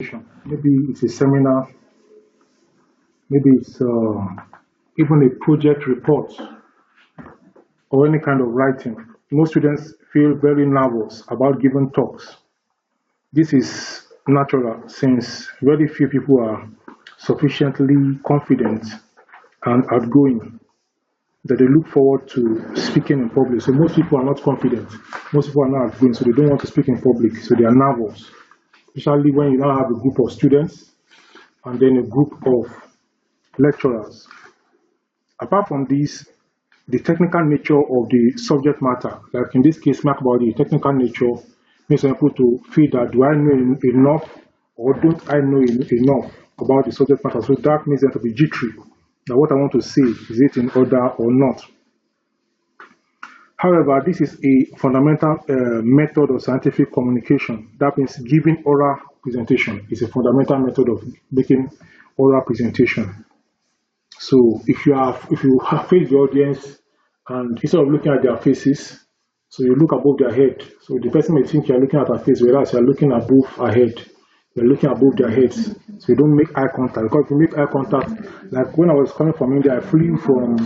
Maybe it's a seminar, maybe it's even a project report or any kind of writing. Most students feel very nervous about giving talks. This is natural since very few people are sufficiently confident and outgoing that they look forward to speaking in public. So most people are not confident. Most people are not outgoing, so they don't want to speak in public. So they are nervous, especially when you now have a group of students and then a group of lecturers. Apart from this, the technical nature of the subject matter, like in this case, mark about the technical nature, makes people to feel that do I know enough or don't I know enough about the subject matter? So that makes them to be jittery. Now, what I want to say, is it in order or not? However, this is a fundamental method of scientific communication. That means giving oral presentation is a fundamental method of making oral presentation. So if you have face the audience and instead of looking at their faces, so you look above their head. So the person may think you're looking at her face, whereas you're looking above her head. You're looking above their heads. So you don't make eye contact. Because if you make eye contact, like when I was coming from India, I flew from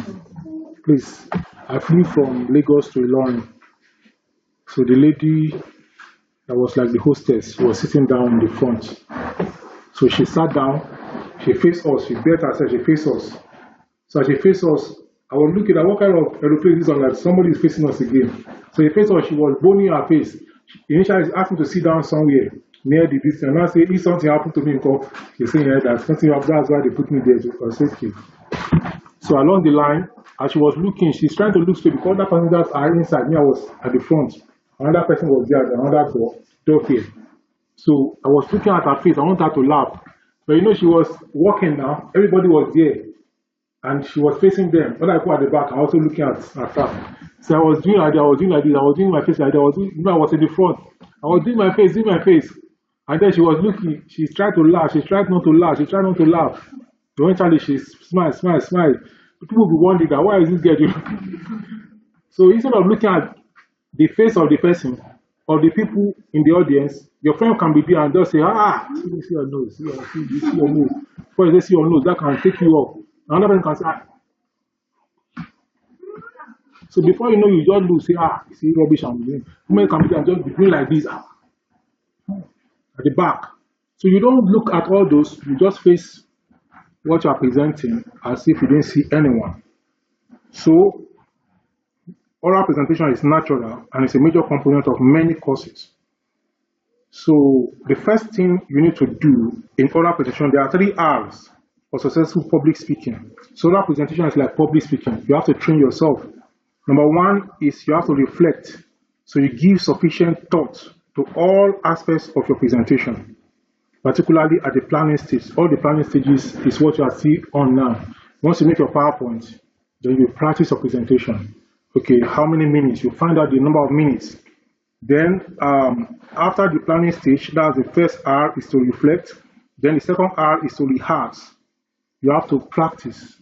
Lagos to Ilorin. So the lady that was like the hostess, she was sitting down in the front. So she sat down, she faced us, she bent herself, she faced us. So as she faced us, I was looking at what kind of aeroplane this is, like somebody is facing us again. So she faced us, she was boning her face. Initially, she asked me to sit down somewhere near the distance. And I said, if something happened to me, she said, yeah, that something happened, that's why they put me there for safety. So along the line, as she was looking, she's trying to look straight because that person that are inside me, I was at the front. Another person was there, another door here. So I was looking at her face, I wanted her to laugh. But you know, she was walking now, everybody was there. And she was facing them. When I go at the back, I was also looking at her. So I was doing like this, I was doing like this, I was doing my face like that, I was in the front. I was doing my face. And then she was looking, she tried to laugh, she tried not to laugh. Eventually she smiled. People will be wondering that why is this girl doing? So instead of looking at the face of the person or the people in the audience, your friend can be there and just say, see your nose, see your nose. Before you see your nose, that can take you off. Another person can say, So before you know, you just lose, say, you see rubbish I'm doing. Women can be there and just be doing like this at the back. So you don't look at all those, you just face what you are presenting as if you didn't see anyone. So oral presentation is natural and it's a major component of many courses. So the first thing you need to do in oral presentation, there are 3 R's for successful public speaking. So oral presentation is like public speaking. You have to train yourself. Number 1 is you have to reflect. So you give sufficient thought to all aspects of your presentation, particularly at the planning stage. All the planning stages is what you are seeing on now. Once you make your PowerPoint, then you practice your presentation. Okay, how many minutes? You find out the number of minutes. Then after the planning stage, that's the first R is to reflect. Then the second R is to rehearse. You have to practice,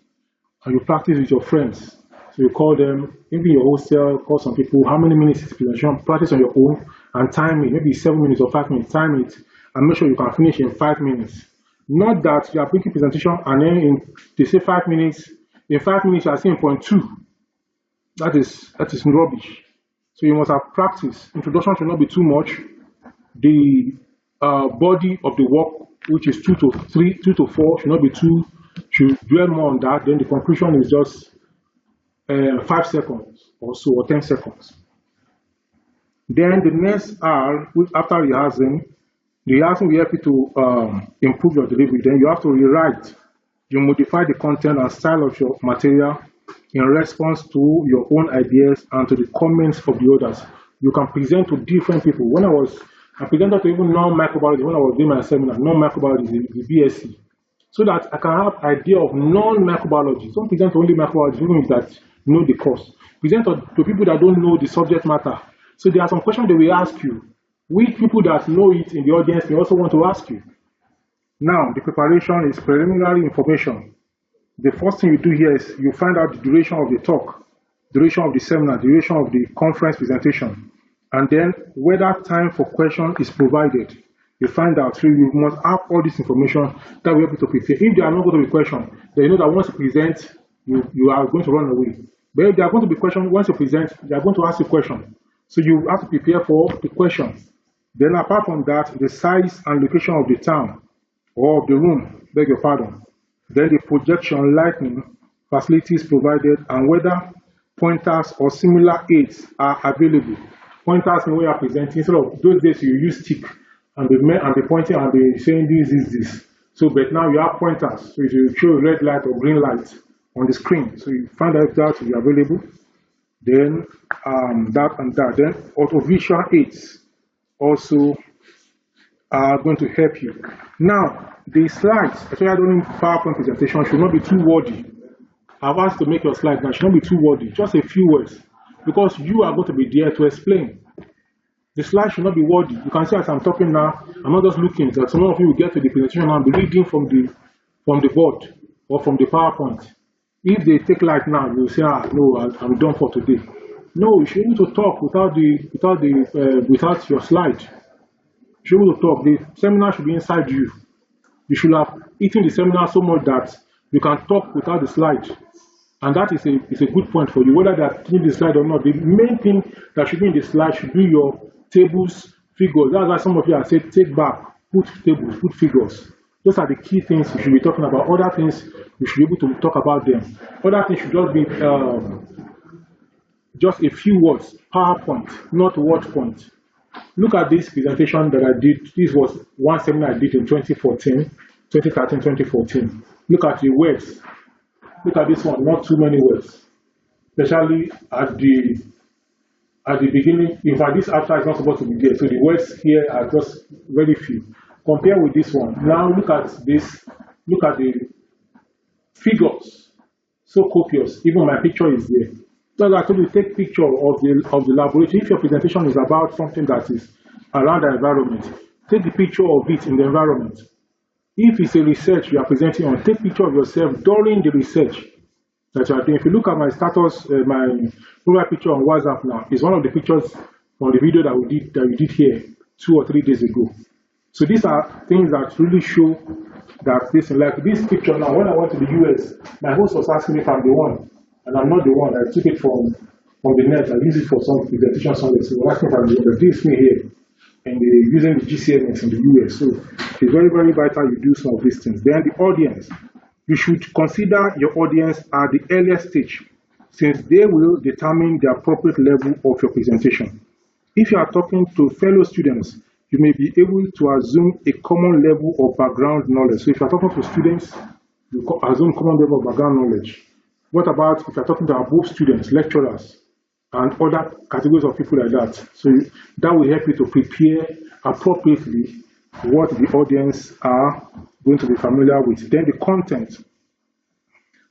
and you practice with your friends. So you call them, maybe your hostel, call some people, how many minutes is presentation, practice on your own, and time it, maybe 7 minutes or 5 minutes, time it, and make sure you can finish in 5 minutes. Not that you are making presentation and then they say 5 minutes, in 5 minutes you are saying point 2. That is rubbish. So you must have practice. Introduction should not be too much. The body of the work, which is 2 to 4, should not be too, should dwell more on that. Then the conclusion is just 5 seconds or so, or 10 seconds. Then the next R, after rehearsing, will help you to improve your delivery. Then you have to rewrite. You modify the content and style of your material in response to your own ideas and to the comments of the others. You can present to different people. I presented to even non-microbiology when I was doing my seminar, non-microbiology, the BSc, so that I can have idea of non-microbiology. Don't present to only microbiology, even that know the course. Present to people that don't know the subject matter. So there are some questions they will ask you, which people that know it in the audience may also want to ask you. Now, the preparation is preliminary information. The first thing you do here is you find out the duration of the talk, duration of the seminar, duration of the conference presentation, and then whether time for question is provided. You find out. So you must have all this information that will help you to prepare. If they are not going to be questioned, then you know that once you present, you are going to run away. But if they are going to be questioned, once you present, they are going to ask you a question. So you have to prepare for the question. Then apart from that, the size and location of the town or of the room, beg your pardon. Then the projection, lighting, facilities provided, and whether pointers or similar aids are available. Pointers in where you are presenting, instead of those days you use stick and the pointing and the saying this. So but now you have pointers. So if you show a red light or green light on the screen, so you find out that to be available. Then that and that. Then auto-visual aids also are going to help you. Now, the slides, especially during PowerPoint presentation, should not be too wordy. I've asked to make your slide now, should not be too wordy, just a few words, because you are going to be there to explain. The slide should not be wordy. You can see as I'm talking now, I'm not just looking, that some of you will get to the presentation and be reading from the board or from the PowerPoint. If they take light now, you'll say, no, I'm done for today. No, you should be able to talk without your slide. You should be able to talk. The seminar should be inside you. You should have eaten the seminar so much that you can talk without the slide. And that is a good point for you, whether they are taking the slide or not. The main thing that should be in the slide should be your tables, figures. That's why some of you have said, take back, put tables, put figures. Those are the key things you should be talking about. Other things, you should be able to talk about them. Other things should just be just a few words, PowerPoint, not word point. Look at this presentation that I did. This was one seminar I did in 2013, 2014. Look at the words. Look at this one, not too many words. Especially at the beginning. In fact, this after is not supposed to be there. So the words here are just very few. Compare with this one. Now look at this. Look at the figures. So copious. Even my picture is there. So I told you, take picture of the laboratory. If your presentation is about something that is around the environment, take the picture of it in the environment. If it's a research you are presenting on, take picture of yourself during the research that you are doing. If you look at my status, my profile picture on WhatsApp now, is one of the pictures on the video that we did here 2 or 3 days ago. So these are things that really show that this, like this picture now, when I went to the US, my host was asking me if I'm the one, and I'm not the one. I took it from the net. I used it for some presentation somewhere. So I'm asking if I'm the one, but this me here, and they're using the GCMS in the US. So it's very, very vital you do some of these things. Then the audience. You should consider your audience at the earliest stage, since they will determine the appropriate level of your presentation. If you are talking to fellow students, you may be able to assume a common level of background knowledge. So if you are talking to students, you assume common level of background knowledge. What about if you're talking to above students, lecturers, and other categories of people like that? So that will help you to prepare appropriately what the audience are going to be familiar with. Then the content.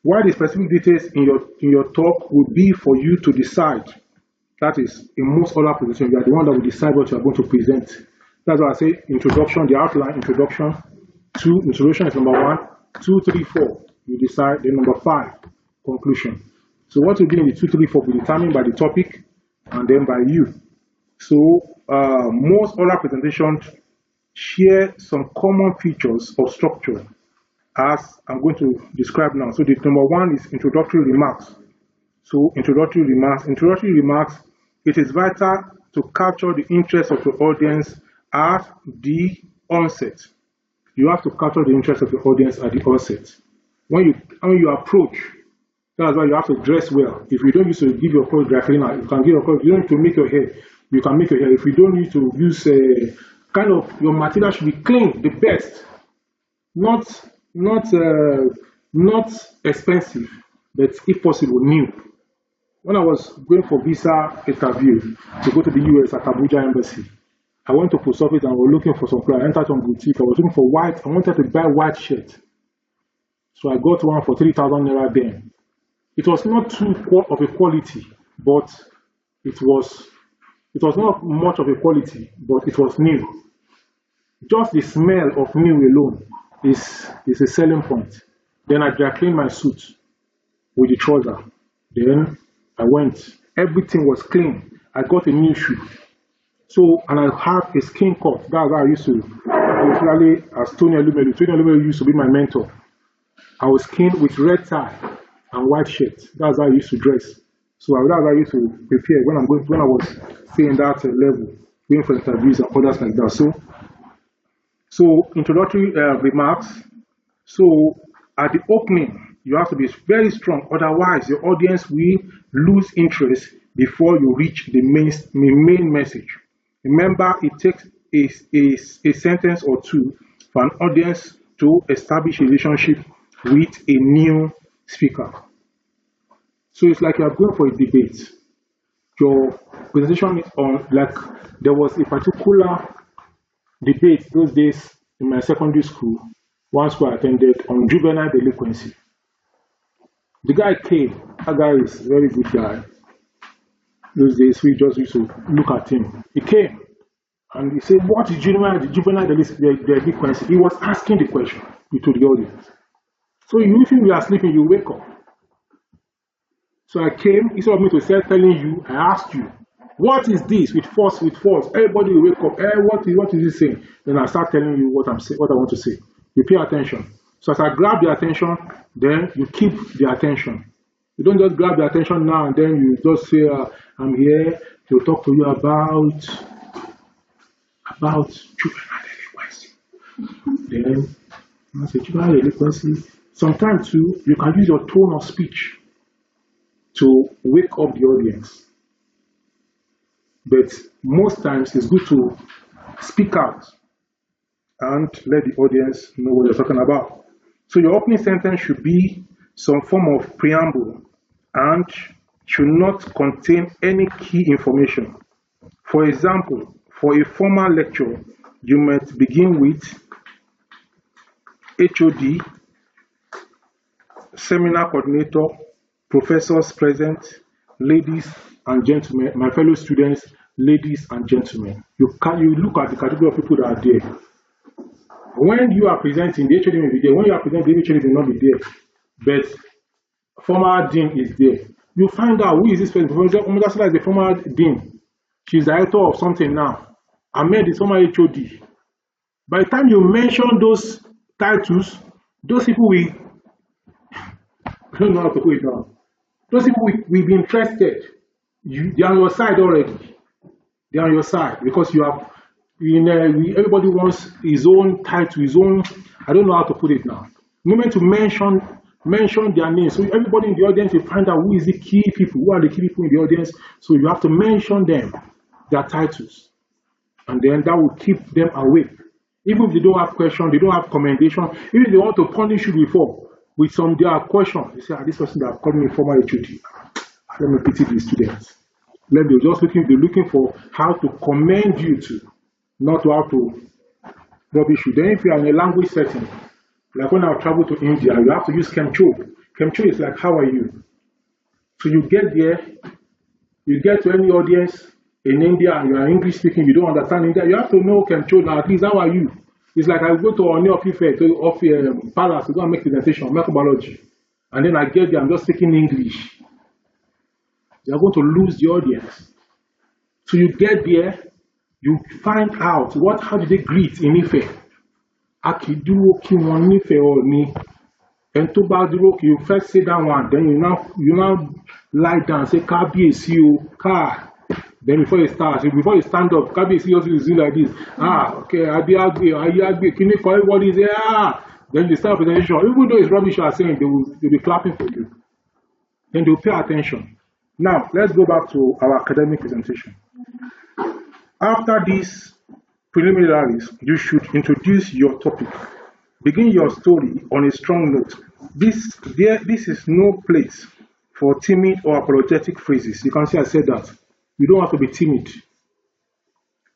While the specific details in your talk will be for you to decide. That is, in most other presentations, you are the one that will decide what you are going to present. That's why I say introduction, the outline, introduction. 2, introduction is number 1. 2, 3, 4, you decide. Then number 5, conclusion. So what you do in the 2, 3, 4 will be determined by the topic and then by you. So most other presentations share some common features of structure, as I'm going to describe now. So the number 1 is introductory remarks. So introductory remarks, it is vital to capture the interest of the audience at the onset. You have to capture the interest of the audience at the onset. When you approach, that's why you have to dress well. If you don't use to give your clothes dry cleaner, you can give your clothes. If you don't need to make your hair, you can make your hair. If you don't need to use kind of, your material should be clean, the best, not expensive, but if possible new. When I was going for visa interview to go to the US at Abuja Embassy, I went to post office and we were looking for some clothes. I entered some boutique. I was looking for white. I wanted to buy white shirt, so I got one for 3,000 naira then. It was not too of a quality, but it was not much of a quality, but it was new. Just the smell of new alone is a selling point. Then I dry cleaned my suit with the trouser. Then I went. Everything was clean. I got a new shoe. So, and I have a skin cut. That's how I used to, usually, as Tony Elumelu. Tony Elumelu used to be my mentor. I was skinned with red tie and white shirt. That's how I used to dress. So that's how I used to prepare when when I was staying that level, going for interviews and others like that. So introductory remarks. So at the opening, you have to be very strong. Otherwise, your audience will lose interest before you reach the main message. Remember, it takes a sentence or two for an audience to establish a relationship with a new speaker. So it's like you're going for a debate. Your presentation is on, like, there was a particular debate those days in my secondary school, one school I attended, on juvenile delinquency. The guy came, that guy is a very good guy. Those days we just used to look at him. He came and he said, what is juvenile delinquency? He was asking the question to the audience. So you think we are sleeping, you wake up. So I came, instead of me to start telling you, I asked you, what is this with force, with force? Everybody will wake up, what is this saying? Then I start telling you what I'm saying, what I want to say. You pay attention. So as I grab the attention, then you keep the attention. You don't just grab the attention now and then you just say, I'm here to talk to you about juvenile delinquency. Then I say juvenile delinquency. Sometimes too, you can use your tone of speech to wake up the audience. But most times it's good to speak out and let the audience know what you're talking about. So your opening sentence should be some form of preamble and should not contain any key information. For example, for a formal lecture, you might begin with HOD, seminar coordinator, professors present, ladies and gentlemen, my fellow students, ladies and gentlemen. You look at the category of people that are there. When you are presenting, the HOD may be there. When you are presenting, the HOD will not be there. But former dean is there. You find out who is this person. Omogasila is the former dean. She's director of something now. Ahmed is former HOD. By the time you mention those titles, those people will, I don't know how to put it now. Those people will be interested. They are on your side already. They are on your side because you have, everybody wants his own title, his own, I don't know how to put it now. The moment to mention their names, so everybody in the audience will find out who is the key people, who are the key people in the audience, so you have to mention them, their titles. And then that will keep them awake. Even if they don't have questions, they don't have commendation, even if they want to punish you before, with some their question, they say, this person that called me former HOD, let me pity the students. Let them just looking for how to commend you to, not how to rubbish you. Then if you are in a language setting, like when I travel to India, you have to use Kemcho. Kemcho is like, how are you? So you get there, you get to any audience in India and you are English speaking, you don't understand India, you have to know Kemcho now, at least how are you? It's like I go to Oni of Ife, to Palace to go and make presentation on microbiology. And then I get there, I'm just speaking English. You're going to lose the audience. So you get there, you find out how did they greet in Ife. Akiduro ki won nife or ni. And to baduro you first say that one, then you now lie down, say Kabiyesi o, ka. Then before you stand up, Kabiyesi also is doing like this. Okay, Ayagbe, Kiniko, everybody is there. Then they start presentation. Even though it's rubbish you are saying, they'll be clapping for you. Then they'll pay attention. Now, let's go back to our academic presentation. After these preliminaries, you should introduce your topic. Begin your story on a strong note. This is no place for timid or apologetic phrases. You can see I said that. You don't have to be timid.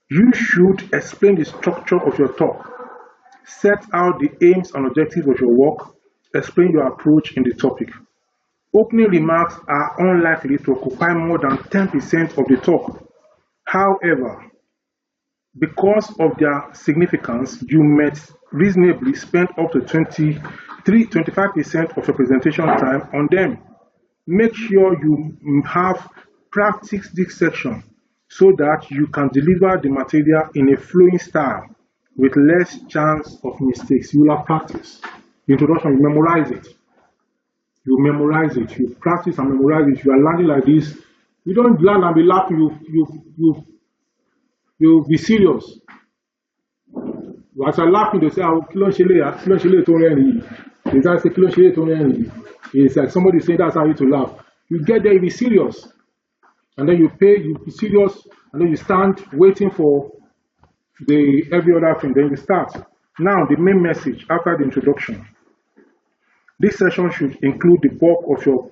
You should explain the structure of your talk. Set out the aims and objectives of your work. Explain your approach in the topic. Opening remarks are unlikely to occupy more than 10% of the talk. However, because of their significance, you might reasonably spend up to 25% of your presentation time on them. Make sure you have practiced this section so that you can deliver the material in a flowing style with less chance of mistakes. You will have practice. Introduction, you memorize it. You memorize it. You practice and memorize it. You are learning like this. You don't learn and be laughing. You be serious. As you're laughing, they say, "Oh, kilo shele to reni." They say, "Kilo shele to reni." It's like somebody saying that's how you to laugh. You get there, you be serious, and then you pay. You be serious, and then you stand waiting for the every other thing. Then you start. Now the main message after the introduction. This session should include the bulk of your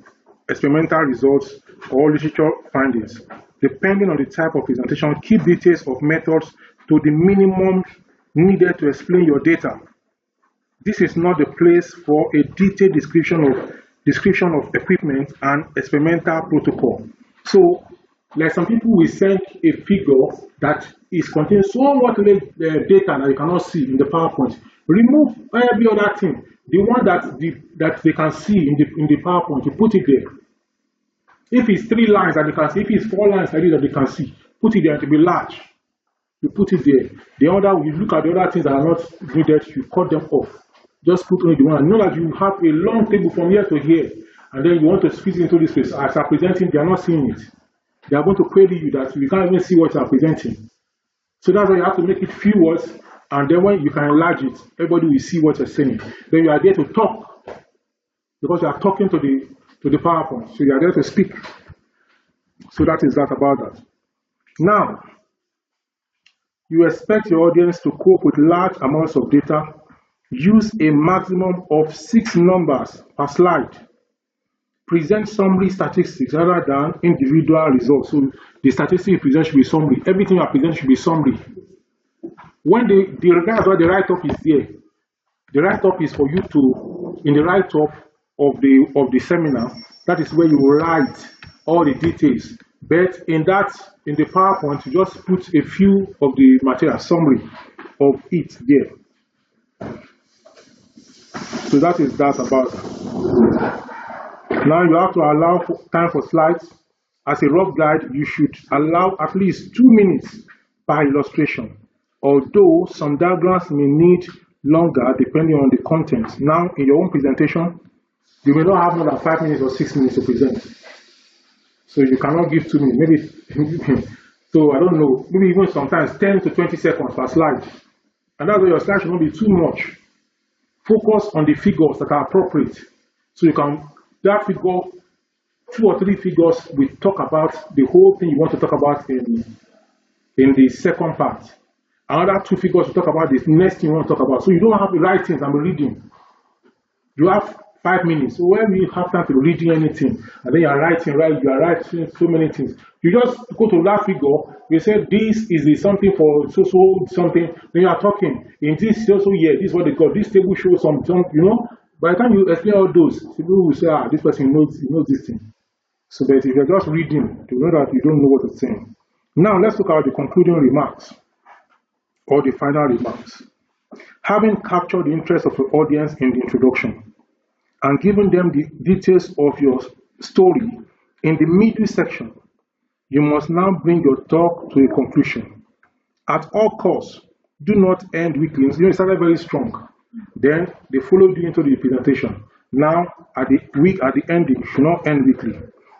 experimental results or literature findings. Depending on the type of presentation, keep details of methods to the minimum needed to explain your data. This is not the place for a detailed description of equipment and experimental protocol. So, like some people will send a figure that is contains so much data that you cannot see in the PowerPoint. Remove every other thing. The one that they can see in the PowerPoint, you put it there. If it's 3 lines that they can see, if it's 4 lines that they can see, put it there to be large. You put it there. The other, you look at the other things that are not needed, you cut them off. Just put only the one. Know that you have a long table from here to here, and then you want to squeeze into this place. As you're presenting, they are not seeing it. They are going to query you that you can't even see what you are presenting. So that's why you have to make it few words, and then when you can enlarge it, everybody will see what you're saying. Then you are there to talk, because you are talking to the PowerPoint. So you are there to speak. So that is that about that. Now, you expect your audience to cope with large amounts of data. Use a maximum of 6 numbers per slide. Present summary statistics rather than individual results. So the statistics you present should be summary. Everything you present should be summary. When regardless of the write-up is there, the write-up is for you to, in the write-up of the seminar, that is where you write all the details. But in the PowerPoint, you just put a few of the material summary of it there. So that is that about that. Now you have to allow time for slides. As a rough guide, you should allow at least 2 minutes per illustration, although some diagrams may need longer depending on the content. Now, in your own presentation, you may not have more than 5 minutes or 6 minutes to present. So you cannot give 2 minutes, maybe, so I don't know, maybe even sometimes 10 to 20 seconds per slide. And that's why your slide should not be too much. Focus on the figures that are appropriate. So you can, that figure, 2 or 3 figures will talk about the whole thing you want to talk about in the second part. Another 2 figures will talk about the next thing you want to talk about. So you don't have to write things and be reading. You have 5 minutes. So when you have time to reading anything, and then you are writing so many things. You just go to that figure, you say this is something for so something, then you are talking. In this also here, this is what they call, this table shows some, you know. By the time you explain all those, people will say, this person knows this thing. So that if you're just reading, you know that you don't know what it's saying. Now let's look at the concluding remarks or the final remarks. Having captured the interest of your audience in the introduction and given them the details of your story in the middle section, you must now bring your talk to a conclusion. At all costs, do not end weakly. You know, it started very strong. Then they followed you into the presentation. Now, at the ending, you should not end weakly.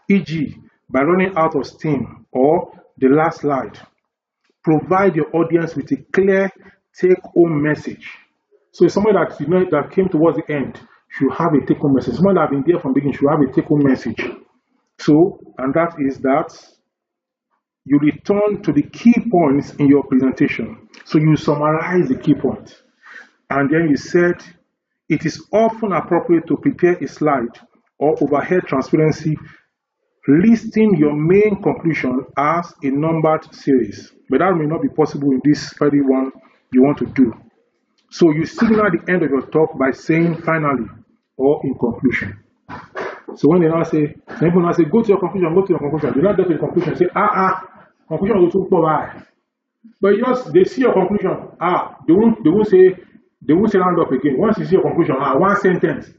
E.g., by running out of steam or the last slide. Provide your audience with a clear take-home message. So somebody that came towards the end should have a take-home message. Someone that has been there from the beginning should have a take-home message. So, and that is that you return to the key points in your presentation. So you summarize the key points. And then you said, it is often appropriate to prepare a slide or overhead transparency listing your main conclusion as a numbered series. But that may not be possible in this very one you want to do. So you signal the end of your talk by saying finally or in conclusion. So when they now say, people now say, go to your conclusion, do not get to the conclusion, say, conclusion will too provide. But just they see your conclusion, they won't say round up again. Once you see your conclusion, one sentence,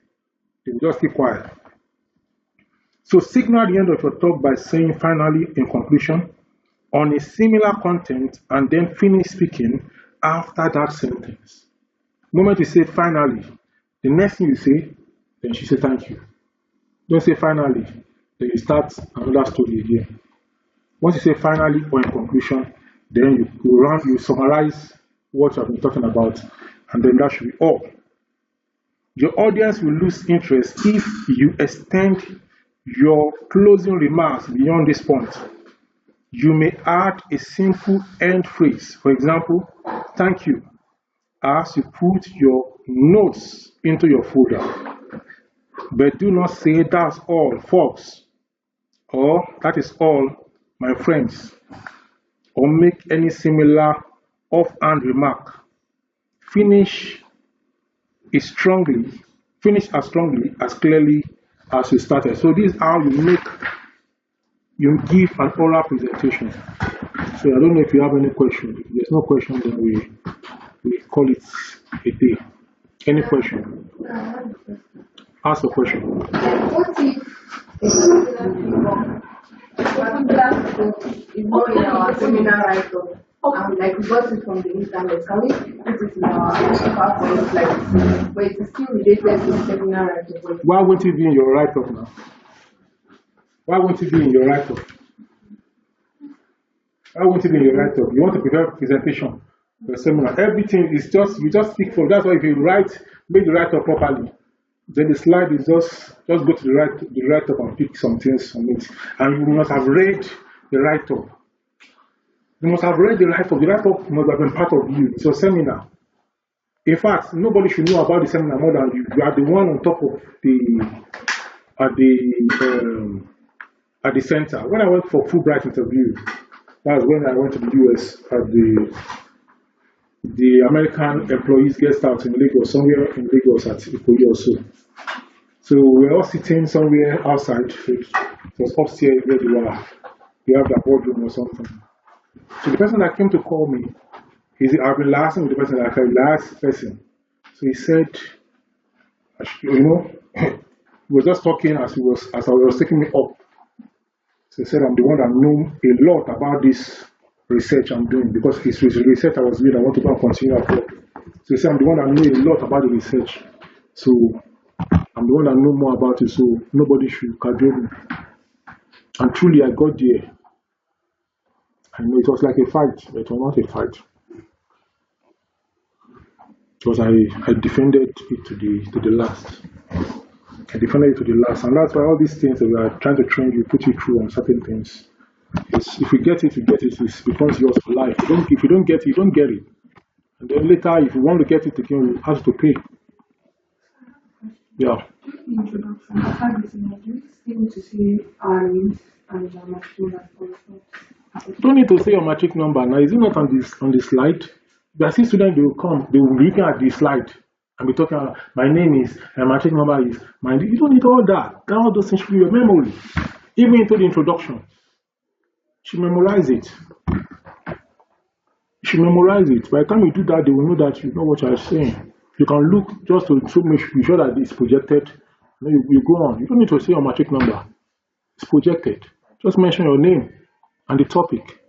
they will just keep quiet. So signal the end of your talk by saying finally in conclusion. on a similar content and then finish speaking after that sentence. The moment you say finally, the next thing you say, then she say thank you. Don't say finally, then you start another story again. Once you say finally or in conclusion, then you summarize what you have been talking about, and then that should be all. Your audience will lose interest if you extend your closing remarks beyond this point. You may add a simple end phrase, for example, thank you, as you put your notes into your folder. But do not say that's all, folks, or that is all, my friends, or make any similar offhand remark. Finish as strongly as clearly as you started. So this is how you give an oral presentation. So I don't know if you have any question. If there's no question, then we call it a day. Any question? Ask a question. What if it's not in our seminar write-up? Like we got it from the internet. Can we put it in our PowerPoint like, but it's still related to the seminar write-up? Why won't it be in your write-up now? Why won't it be in your write-up? Why won't it be in your write-up? You want to prepare a presentation for a seminar. Everything is you just speak for. That's why if you make the write-up properly, then the slide is just go to the write-up and pick some things from it. And you must have read the write-up. You must have read the write-up. The write-up must have been part of you. It's your seminar. In fact, nobody should know about the seminar more than you. You are the one on top of at the center. When I went for Fulbright interview, that was when I went to the US at the American Employees Guest House in Lagos, somewhere in Lagos at Ikoyi also. So we were all sitting somewhere outside. It was upstairs where we have the boardroom or something. So the person that came to call me, I've been asking the person like the last person. So he said, he was just talking as I was taking me up. So he said, I'm the one that know a lot about this research I'm doing, because it's research I was doing. I want to go and continue at work. So he said, I'm the one that know a lot about the research. So I'm the one that know more about it. So nobody should cajole me. And truly, I got there. I know it was like a fight, but it was not a fight. Because I defended it to the last. I defended it to the last. And that's why all these things that we are trying to train you, put you through on certain things. If you get it, you get it. It becomes yours for life. If you don't get it, you don't get it. And then later, if you want to get it again, you have to pay. Yeah. Introduction. After this, you still to see our names and our matric number. You don't need to say your matric number now. Is it not on the slide? The assistant student, they will come. They will be looking at the slide and be talking about my name is and matric number is. You don't need all that. All those things should be your memory. Even into the introduction, you should memorize it. You should memorize it. By the time you do that, they will know that you know what you are saying. You can look just to be sure that it's projected. Then you go on. You don't need to say your matric number. It's projected. Just mention your name and the topic,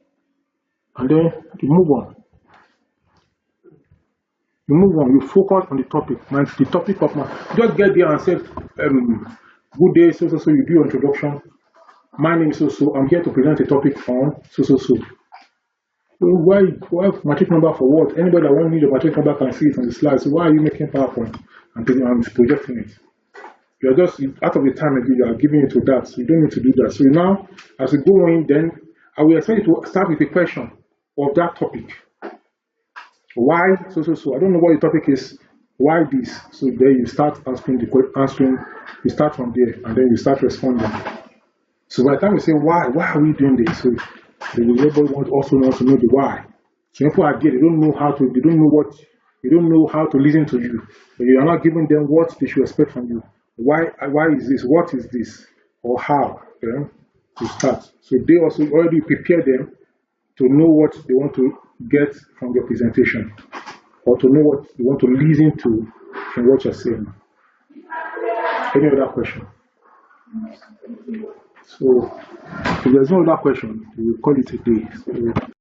and then you move on. You move on. You focus on the topic. And the topic of just get there and say, "Good day, so. You do your introduction. My name is so. I'm here to present a topic on so. Why matric number for what? Anybody that wants to need your matric number can see it on the slide. So why are you making PowerPoint and projecting it? You are just out of the time again. You are giving it to that. So you don't need to do that. So now, as we go in, then I will expect you to start with a question of that topic. Why so? I don't know what the topic is. Why this? So then you start answering. You start from there, and then you start responding. So by the time you say why are we doing this? So everybody also wants to know the why. So people are there, they don't know how to listen to you. But you are not giving them what they should expect from you. Why is this? What is this? Or how? To start. So they also already prepare them to know what they want to get from your presentation, or to know what you want to listen to from what you're saying. Any other question? So if there's no other question, we will call it a day. So